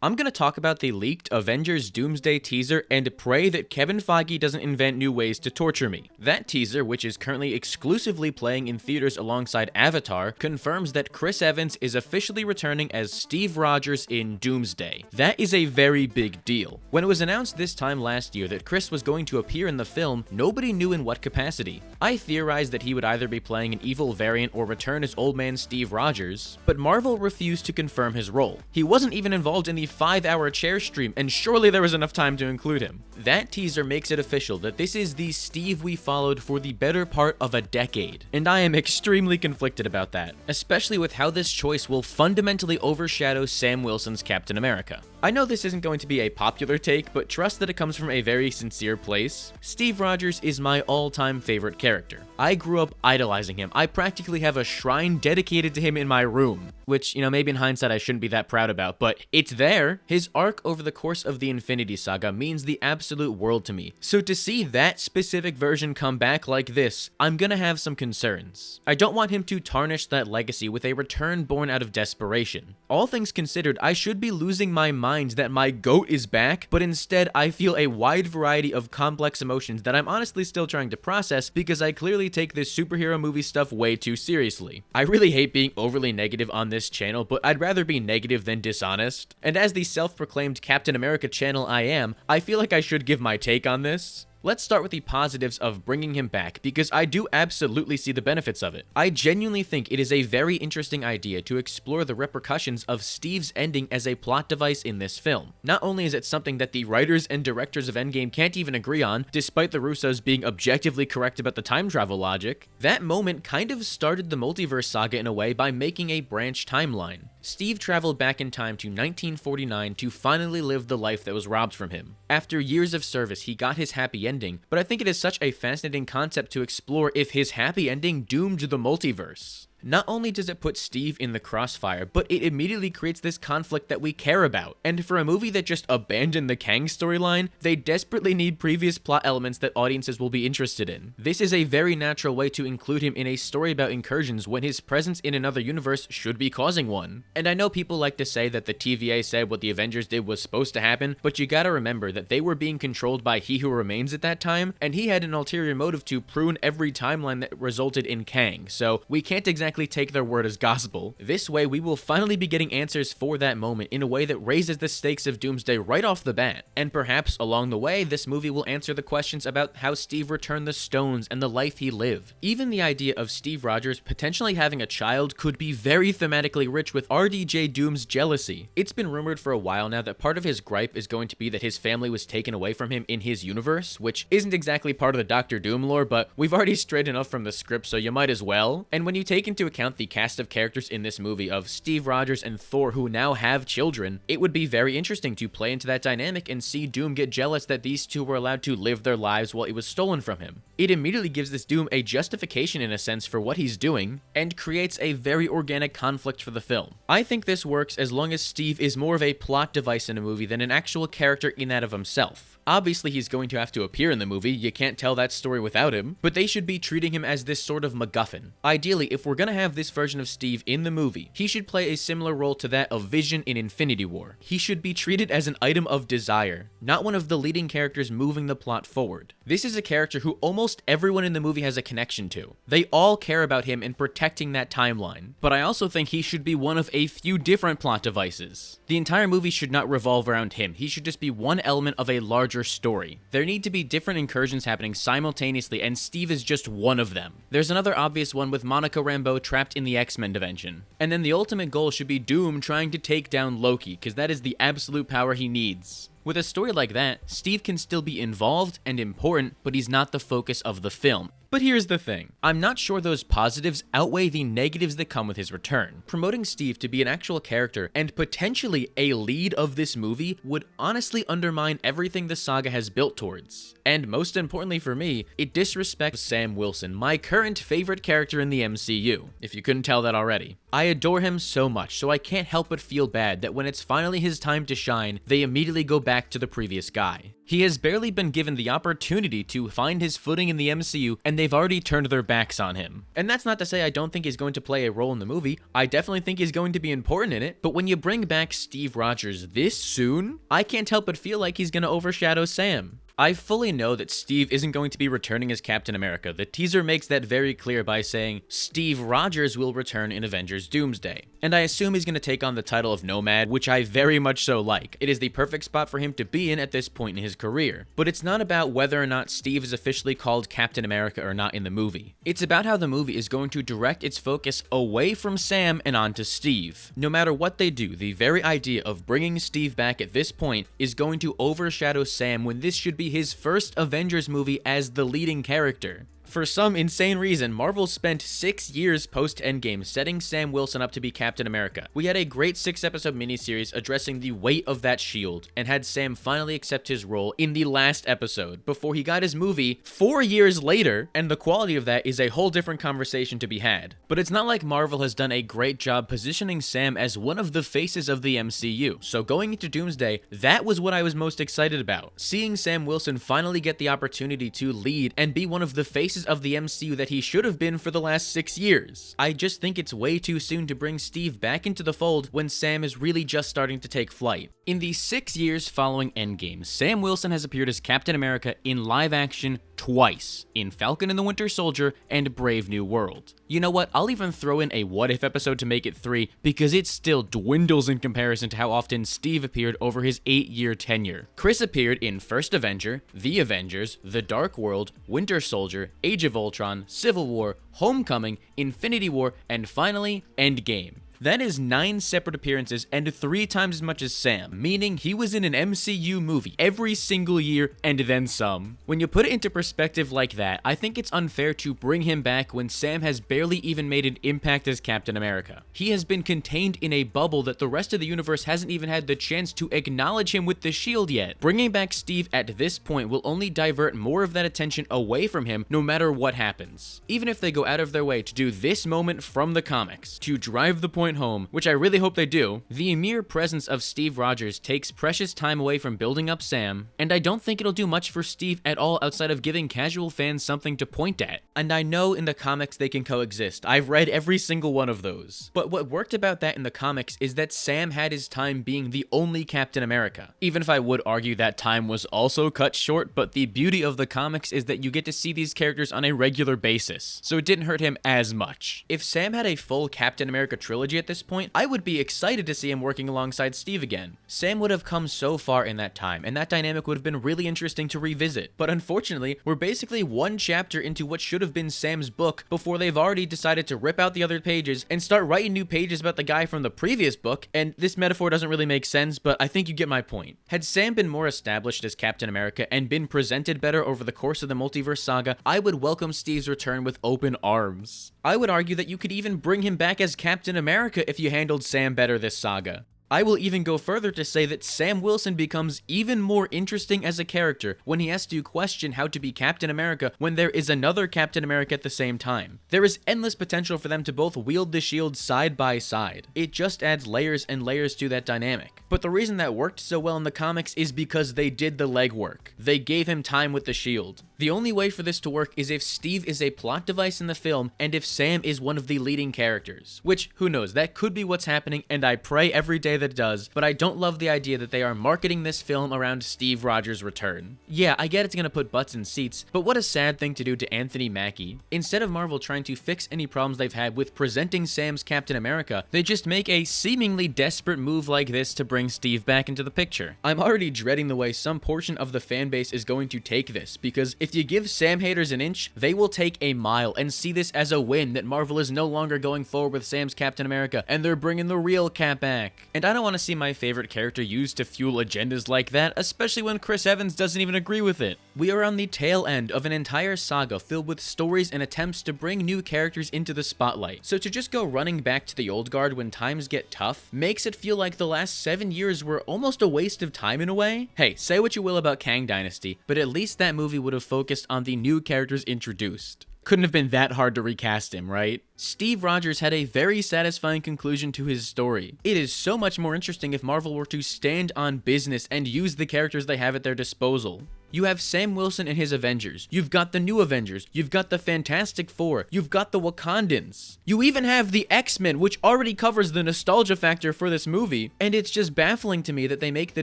I'm gonna talk about the leaked Avengers Doomsday teaser and pray that Kevin Feige doesn't invent new ways to torture me. That teaser, which is currently exclusively playing in theaters alongside Avatar, confirms that Chris Evans is officially returning as Steve Rogers in Doomsday. That is a very big deal. When it was announced this time last year that Chris was going to appear in the film, nobody knew in what capacity. I theorized that he would either be playing an evil variant or return as Old Man Steve Rogers, but Marvel refused to confirm his role. He wasn't even involved in the 5-hour chair stream, and surely there was enough time to include him. That teaser makes it official that this is the Steve we followed for the better part of a decade, and I am extremely conflicted about that, especially with how this choice will fundamentally overshadow Sam Wilson's Captain America. I know this isn't going to be a popular take, but trust that it comes from a very sincere place. Steve Rogers is my all-time favorite character. I grew up idolizing him. I practically have a shrine dedicated to him in my room, which, maybe in hindsight I shouldn't be that proud about, but it's there. His arc over the course of the Infinity Saga means the absolute world to me. So to see that specific version come back like this, I'm gonna have some concerns. I don't want him to tarnish that legacy with a return born out of desperation. All things considered, I should be losing my mind that my GOAT is back, but instead I feel a wide variety of complex emotions that I'm honestly still trying to process because I clearly take this superhero movie stuff way too seriously. I really hate being overly negative on this channel, but I'd rather be negative than dishonest. And as the self-proclaimed Captain America channel I am, I feel like I should give my take on this. Let's start with the positives of bringing him back, because I do absolutely see the benefits of it. I genuinely think it is a very interesting idea to explore the repercussions of Steve's ending as a plot device in this film. Not only is it something that the writers and directors of Endgame can't even agree on, despite the Russos being objectively correct about the time travel logic, that moment kind of started the multiverse saga in a way by making a branch timeline. Steve traveled back in time to 1949 to finally live the life that was robbed from him. After years of service, he got his happy ending, but I think it is such a fascinating concept to explore if his happy ending doomed the multiverse. Not only does it put Steve in the crossfire, but it immediately creates this conflict that we care about. And for a movie that just abandoned the Kang storyline, they desperately need previous plot elements that audiences will be interested in. This is a very natural way to include him in a story about incursions when his presence in another universe should be causing one. And I know people like to say that the TVA said what the Avengers did was supposed to happen, but you gotta remember that they were being controlled by He Who Remains at that time, and he had an ulterior motive to prune every timeline that resulted in Kang, so we can't exactly take their word as gospel. This way, we will finally be getting answers for that moment in a way that raises the stakes of Doomsday right off the bat. And perhaps along the way, this movie will answer the questions about how Steve returned the stones and the life he lived. Even the idea of Steve Rogers potentially having a child could be very thematically rich with RDJ Doom's jealousy. It's been rumored for a while now that part of his gripe is going to be that his family was taken away from him in his universe, which isn't exactly part of the Doctor Doom lore, but we've already strayed enough from the script, so you might as well. And when you take into account the cast of characters in this movie of Steve Rogers and Thor who now have children, it would be very interesting to play into that dynamic and see Doom get jealous that these two were allowed to live their lives while it was stolen from him. It immediately gives this Doom a justification in a sense for what he's doing, and creates a very organic conflict for the film. I think this works as long as Steve is more of a plot device in a movie than an actual character in that of himself. Obviously, he's going to have to appear in the movie, you can't tell that story without him, but they should be treating him as this sort of MacGuffin. Ideally, if we're gonna have this version of Steve in the movie, he should play a similar role to that of Vision in Infinity War. He should be treated as an item of desire, not one of the leading characters moving the plot forward. This is a character who almost everyone in the movie has a connection to. They all care about him and protecting that timeline, but I also think he should be one of a few different plot devices. The entire movie should not revolve around him, he should just be one element of a larger story. There need to be different incursions happening simultaneously, and Steve is just one of them. There's another obvious one with Monica Rambeau trapped in the X-Men dimension. And then the ultimate goal should be Doom trying to take down Loki, because that is the absolute power he needs. With a story like that, Steve can still be involved and important, but he's not the focus of the film. But here's the thing, I'm not sure those positives outweigh the negatives that come with his return. Promoting Steve to be an actual character and potentially a lead of this movie would honestly undermine everything the saga has built towards. And most importantly for me, it disrespects Sam Wilson, my current favorite character in the MCU, if you couldn't tell that already. I adore him so much, so I can't help but feel bad that when it's finally his time to shine, they immediately go back to the previous guy. He has barely been given the opportunity to find his footing in the MCU, and they've already turned their backs on him. And that's not to say I don't think he's going to play a role in the movie. I definitely think he's going to be important in it, but when you bring back Steve Rogers this soon, I can't help but feel like he's going to overshadow Sam. I fully know that Steve isn't going to be returning as Captain America. The teaser makes that very clear by saying Steve Rogers will return in Avengers Doomsday. And I assume he's going to take on the title of Nomad, which I very much so like. It is the perfect spot for him to be in at this point in his career. But it's not about whether or not Steve is officially called Captain America or not in the movie. It's about how the movie is going to direct its focus away from Sam and onto Steve. No matter what they do, the very idea of bringing Steve back at this point is going to overshadow Sam when this should be his first Avengers movie as the leading character. For some insane reason, Marvel spent 6 years post-Endgame setting Sam Wilson up to be Captain America. We had a great 6-episode miniseries addressing the weight of that shield, and had Sam finally accept his role in the last episode, before he got his movie 4 years later, and the quality of that is a whole different conversation to be had. But it's not like Marvel has done a great job positioning Sam as one of the faces of the MCU, so going into Doomsday, that was what I was most excited about. Seeing Sam Wilson finally get the opportunity to lead and be one of the faces of the MCU that he should have been for the last 6 years. I just think it's way too soon to bring Steve back into the fold when Sam is really just starting to take flight. In the 6 years following Endgame, Sam Wilson has appeared as Captain America in live action twice, in Falcon and the Winter Soldier and Brave New World. You know what, I'll even throw in a what if episode to make it 3, because it still dwindles in comparison to how often Steve appeared over his 8-year tenure. Chris appeared in First Avenger, The Avengers, The Dark World, Winter Soldier, Age of Ultron, Civil War, Homecoming, Infinity War, and finally, Endgame. That is 9 separate appearances and 3 times as much as Sam, meaning he was in an MCU movie every single year and then some. When you put it into perspective like that, I think it's unfair to bring him back when Sam has barely even made an impact as Captain America. He has been contained in a bubble that the rest of the universe hasn't even had the chance to acknowledge him with the shield yet. Bringing back Steve at this point will only divert more of that attention away from him no matter what happens. Even if they go out of their way to do this moment from the comics, to drive the point home, which I really hope they do, the mere presence of Steve Rogers takes precious time away from building up Sam, and I don't think it'll do much for Steve at all outside of giving casual fans something to point at. And I know in the comics they can coexist. I've read every single one of those. But what worked about that in the comics is that Sam had his time being the only Captain America. Even if I would argue that time was also cut short, but the beauty of the comics is that you get to see these characters on a regular basis, so it didn't hurt him as much. If Sam had a full Captain America trilogy at this point, I would be excited to see him working alongside Steve again. Sam would have come so far in that time, and that dynamic would have been really interesting to revisit. But unfortunately, we're basically 1 chapter into what should have been Sam's book before they've already decided to rip out the other pages and start writing new pages about the guy from the previous book, and this metaphor doesn't really make sense, but I think you get my point. Had Sam been more established as Captain America and been presented better over the course of the multiverse saga, I would welcome Steve's return with open arms. I would argue that you could even bring him back as Captain America if you handled Sam better this saga. I will even go further to say that Sam Wilson becomes even more interesting as a character when he has to question how to be Captain America when there is another Captain America at the same time. There is endless potential for them to both wield the shield side by side. It just adds layers and layers to that dynamic. But the reason that worked so well in the comics is because they did the legwork. They gave him time with the shield. The only way for this to work is if Steve is a plot device in the film and if Sam is one of the leading characters. Which, who knows, that could be what's happening, and I pray every day that it does, but I don't love the idea that they are marketing this film around Steve Rogers' return. Yeah, I get it's gonna put butts in seats, but what a sad thing to do to Anthony Mackie. Instead of Marvel trying to fix any problems they've had with presenting Sam's Captain America, they just make a seemingly desperate move like this to bring Steve back into the picture. I'm already dreading the way some portion of the fan base is going to take this, because if you give Sam haters an inch, they will take a mile and see this as a win that Marvel is no longer going forward with Sam's Captain America and they're bringing the real Cap back. And I don't want to see my favorite character used to fuel agendas like that, especially when Chris Evans doesn't even agree with it. We are on the tail end of an entire saga filled with stories and attempts to bring new characters into the spotlight. So to just go running back to the old guard when times get tough makes it feel like the last 7 years were almost a waste of time in a way. Hey, say what you will about Kang Dynasty, but at least that movie would have focused on the new characters introduced. Couldn't have been that hard to recast him, right? Steve Rogers had a very satisfying conclusion to his story. It is so much more interesting if Marvel were to stand on business and use the characters they have at their disposal. You have Sam Wilson and his Avengers. You've got the new Avengers. You've got the Fantastic Four. You've got the Wakandans. You even have the X-Men, which already covers the nostalgia factor for this movie. And it's just baffling to me that they make the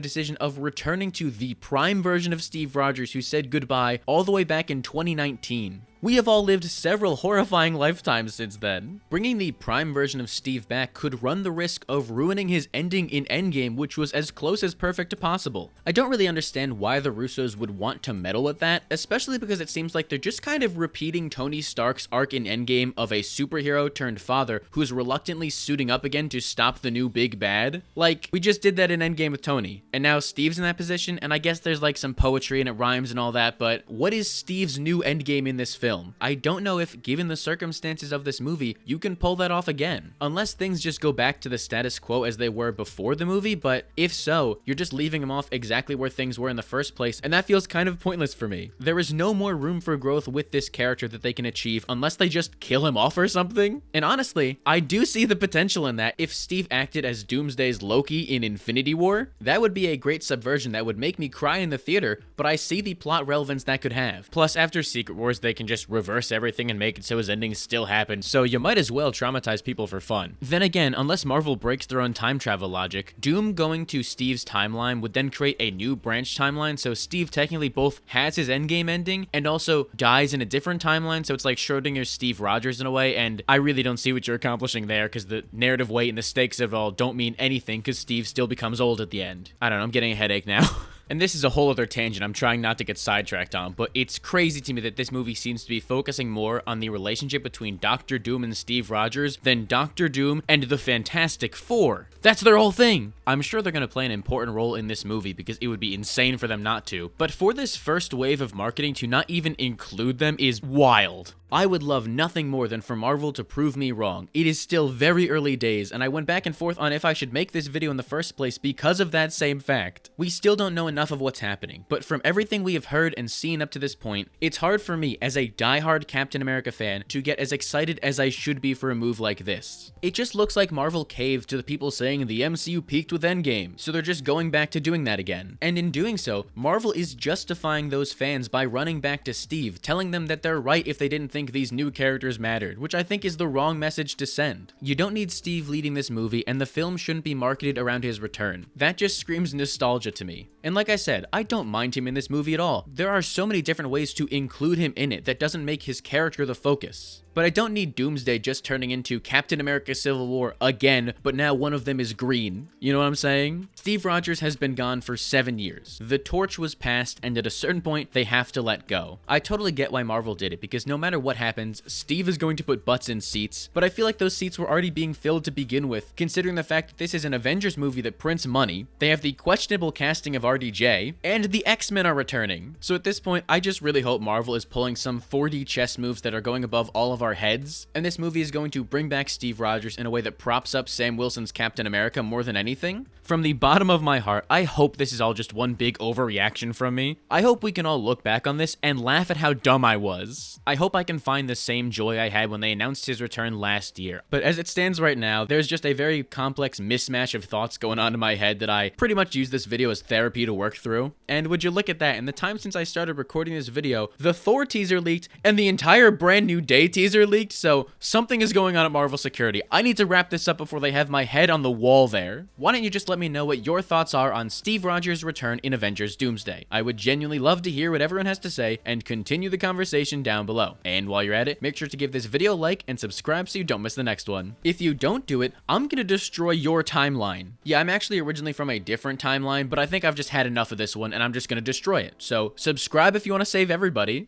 decision of returning to the prime version of Steve Rogers, who said goodbye all the way back in 2019. We have all lived several horrifying lifetimes since then. Bringing the prime version of Steve back could run the risk of ruining his ending in Endgame, which was as close as perfect to possible. I don't really understand why the Russos would want to meddle with that, especially because it seems like they're just kind of repeating Tony Stark's arc in Endgame of a superhero turned father who's reluctantly suiting up again to stop the new big bad. Like, we just did that in Endgame with Tony, and now Steve's in that position, and I guess there's like some poetry and it rhymes and all that, but what is Steve's new Endgame in this film? I don't know if, given the circumstances of this movie, you can pull that off again. Unless things just go back to the status quo as they were before the movie, but if so, you're just leaving them off exactly where things were in the first place, and that feels kind of pointless for me. There is no more room for growth with this character that they can achieve unless they just kill him off or something. And honestly, I do see the potential in that. If Steve acted as Doomsday's Loki in Infinity War, that would be a great subversion that would make me cry in the theater, but I see the plot relevance that could have. Plus, after Secret Wars, they can just reverse everything and make it so his endings still happen, so you might as well traumatize people for fun. Then again, unless Marvel breaks their own time travel logic, Doom going to Steve's timeline would then create a new branch timeline, so Steve technically both has his Endgame ending and also dies in a different timeline, so it's like Schrodinger's Steve Rogers in a way, and I really don't see what you're accomplishing there, because the narrative weight and the stakes of it all don't mean anything, because Steve still becomes old at the end. I don't know, I'm getting a headache now. And this is a whole other tangent I'm trying not to get sidetracked on, but it's crazy to me that this movie seems to be focusing more on the relationship between Doctor Doom and Steve Rogers than Doctor Doom and the Fantastic Four. That's their whole thing. I'm sure they're going to play an important role in this movie because it would be insane for them not to, but for this first wave of marketing to not even include them is wild. I would love nothing more than for Marvel to prove me wrong. It is still very early days, and I went back and forth on if I should make this video in the first place because of that same fact. We still don't know enough of what's happening, but from everything we have heard and seen up to this point, it's hard for me as a diehard Captain America fan to get as excited as I should be for a move like this. It just looks like Marvel caved to the people saying the MCU peaked with Endgame, so they're just going back to doing that again. And in doing so, Marvel is justifying those fans by running back to Steve, telling them that they're right if they didn't think these new characters mattered, which I think is the wrong message to send. You don't need Steve leading this movie, and the film shouldn't be marketed around his return. That just screams nostalgia to me. And like I said, I don't mind him in this movie at all. There are so many different ways to include him in it that doesn't make his character the focus. But I don't need Doomsday just turning into Captain America Civil War again, but now one of them is green. You know what I'm saying? Steve Rogers has been gone for 7 years. The torch was passed, and at a certain point, they have to let go. I totally get why Marvel did it, because no matter what happens, Steve is going to put butts in seats, but I feel like those seats were already being filled to begin with, considering the fact that this is an Avengers movie that prints money, they have the questionable casting of RDJ, and the X-Men are returning. So at this point, I just really hope Marvel is pulling some 4D chess moves that are going above all of our heads, and this movie is going to bring back Steve Rogers in a way that props up Sam Wilson's Captain America more than anything. From the bottom of my heart, I hope this is all just one big overreaction from me. I hope we can all look back on this and laugh at how dumb I was. I hope I can find the same joy I had when they announced his return last year. But as it stands right now, there's just a very complex mismatch of thoughts going on in my head that I pretty much use this video as therapy to work through. And would you look at that, in the time since I started recording this video, the Thor teaser leaked and the entire Brand New Day teaser leaked, so something is going on at Marvel Security. I need to wrap this up before they have my head on the wall there. Why don't you just let me know what your thoughts are on Steve Rogers' return in Avengers Doomsday? I would genuinely love to hear what everyone has to say and continue the conversation down below. And while you're at it, make sure to give this video a like and subscribe so you don't miss the next one. If you don't do it, I'm gonna destroy your timeline. Yeah, I'm actually originally from a different timeline, but I think I've just had enough of this one and I'm just gonna destroy it. So subscribe if you want to save everybody.